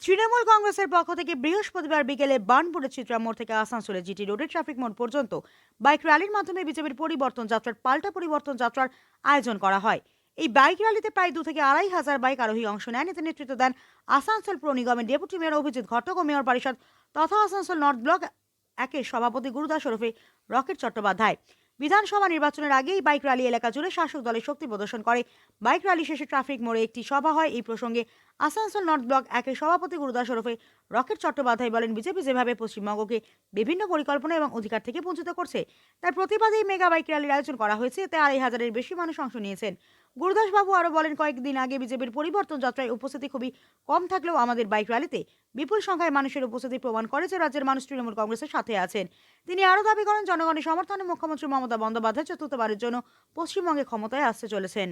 তৃণমূল কংগ্রেসের পক্ষ থেকে বৃহস্পতিবার বিকেলে বার্নপুরের চিত্রামোড় থেকে আসানসোলের জিটি রোডের ট্রাফিক মোড় পর্যন্ত বাইক র্যালির মাধ্যমে বিজেপির পাল্টা পরিবর্তন যাত্রার আয়োজন করা হয়। এই বাইক র্যালিতে প্রায় 2 থেকে 2.5 হাজার বাইক আরোহী অংশ নেন। এতে নেতৃত্ব দেন আসানসোল পৌর নিগমের ডেপুটি মেয়র অভিজিৎ ঘটক ও মেয়র পরিষদ তথা আসানসোল নর্থ ব্লক 1-এর সভাপতি গুরুদাস ওরফে রকেট চট্টোপাধ্যায়। বিধানসভা নির্বাচনের আগে এই বাইক র্যালি এলাকা জুড়ে শাসক দলের শক্তি প্রদর্শন করে। বাইক র্যালি শেষে ট্রাফিক মোড়ে একটি সভা হয়। এই প্রসঙ্গে আসানসোল নর্থ ব্লক 1-এর সভাপতি গুরুদাস ওরফে রকেট চট্টোপাধ্যায় বলেন, বিজেপি যেভাবে পশ্চিমবঙ্গকে বিভিন্ন পরিকল্পনা এবং অধিকার থেকে বঞ্চিত করছে, তার প্রতিবাদে এই মেগা বাইক র্যালির আয়োজন করা হয়েছে। এতে 2,500-এর বেশি মানুষ অংশ নিয়েছেন। গুরুদাস বাবু আরও বলেন, কয়েকদিন আগে বিজেপির পরিবর্তন যাত্রায় উপস্থিতি খুবই কম থাকলেও আমাদের বাইক র্যালিতে বিপুল সংখ্যায় মানুষের উপস্থিতি প্রমাণ করে যে রাজ্যের মানুষ তৃণমূল কংগ্রেসের সাথে আছেন। তিনি আরও দাবি করেন, জনগণের সমর্থনে মুখ্যমন্ত্রী মমতা বন্দ্যোপাধ্যায় চতুর্থবারের জন্য পশ্চিমবঙ্গে ক্ষমতায় আসতে চলেছেন।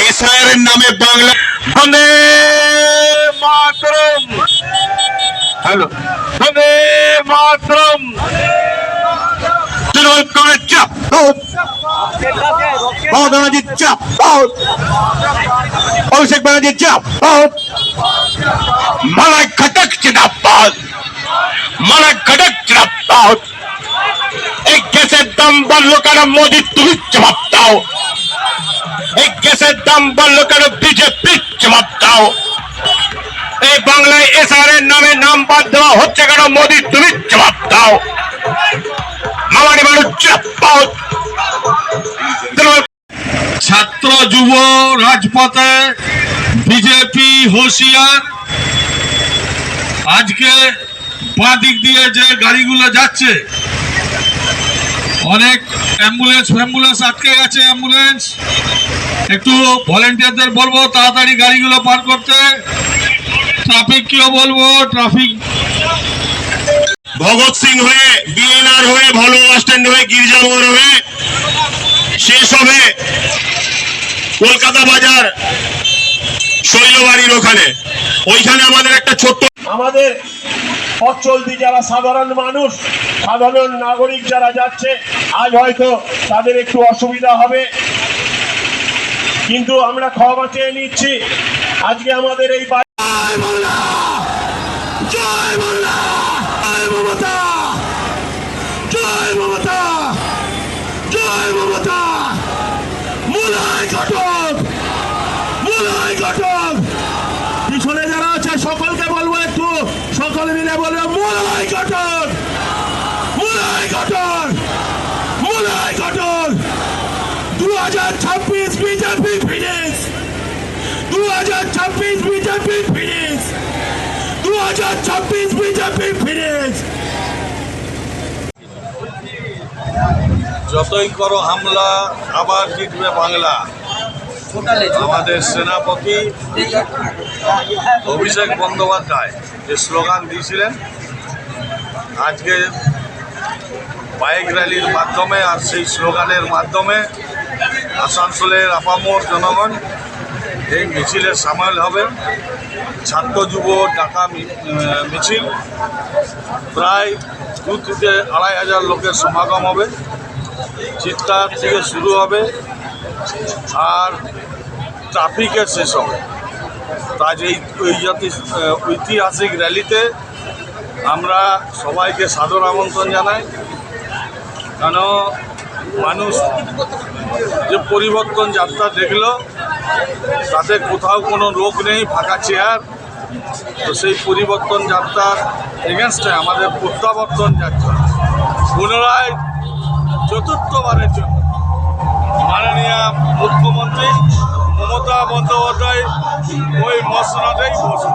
এসআইআর নামে বাংলা বন্দে মাতরম, হ্যালো বন্দে মাতরম। তৃণমূল কংগ্রেস চাপ, মমতা ব্যানার্জির চাপ, অভিষেক ব্যানার্জির চাপ, মালা ঘটক জিন্দাবাদ, মালা ঘটক জিন্দাবাদ। এই গ্যাসের দাম বাড়লো কেন? মোদী তুমি জবাব দাও। এই গ্যাসের দাম বাড়লো কেন? বিজেপি জবাব দাও। এই বাংলায় এসআইআর নামে নাম বাদ দেওয়া হচ্ছে কেন? মোদী তুমি জবাব দাও। মামাটি মানুষ জবাব। ছাত্র যুব রাজপথে বিজেপি হুঁশিয়ার। আজকে বাঁ দিক দিয়ে যে গাড়িগুলো যাচ্ছে, অনেক অ্যাম্বুলেন্স আটকে গেছে। অ্যাম্বুলেন্স একটু ভলেন্টিয়ারদের বলবো তাড়াতাড়ি গাড়িগুলো পার করতে। ট্রাফিক কেও বলবো, ট্রাফিক ভগৎ সিং হয়ে, বিএনআর হয়ে, ভলো বাস স্ট্যান্ড হয়ে, গির্জামোড় হয়ে শেষ হবে কলকাতা বাজার শৈলবাড়ির ওইখানে আমাদের একটা ছোট্ট, আমাদের পথ চলতি যারা সাধারণ মানুষ, সাধারণ নাগরিক যারা যাচ্ছে, আজ হয়তো তাদের একটু অসুবিধা হবে, কিন্তু আমরা ক্ষমা চেয়ে নিচ্ছি। আজকে আমাদের এই জয় বাংলা, জয় বাংলা, জয় মমতা, জয় মমতা, জয় মমতা, মুলাই ঘটক, মুলাই ঘটক। পিছনে যারা আছে সকলকে বলবো, একটু সকলে মিলে বলবো মুলাই ঘটক, মুলাই ঘটক, মুলাই ঘটক। 2026 BJP finish, 2026 BJP finish, 2026 BJP finish. যতই করো হামলা আবার জিতবে বাংলা। আমাদের সেনাপতি অভিষেক বন্দ্যোপাধ্যায় যে স্লোগান দিয়েছিলেন, আজকে বাইক র্যালির মাধ্যমে আর সেই স্লোগানের মাধ্যমে আসানসোলের আপামর জনগণ এই মিছিলে সামিল হবে। ছাত্র যুব ডাকা মিছিল প্রায় থেকে 2,500 লোকের সমাগম হবে। চিৎকার থেকে শুরু হবে আর ট্রাফিকের শেষ হবে। তাই এই ঐতিহাসিক র্যালিতে আমরা সবাইকে সাদর আমন্ত্রণ জানাই। কেন মানুষ যে পরিবর্তন যাত্রা দেখলো তাতে কোথাও কোনো লোক নেই, ফাঁকা চেয়ার। তো সেই পরিবর্তন যাত্রার এগেনস্টে আমাদের প্রত্যাবর্তন যাত্রা পুনরায় চতুর্থবারের জন্য মাননীয় মুখ্যমন্ত্রী মমতা বন্দ্যোপাধ্যায় ওই মসনদেই বসুন।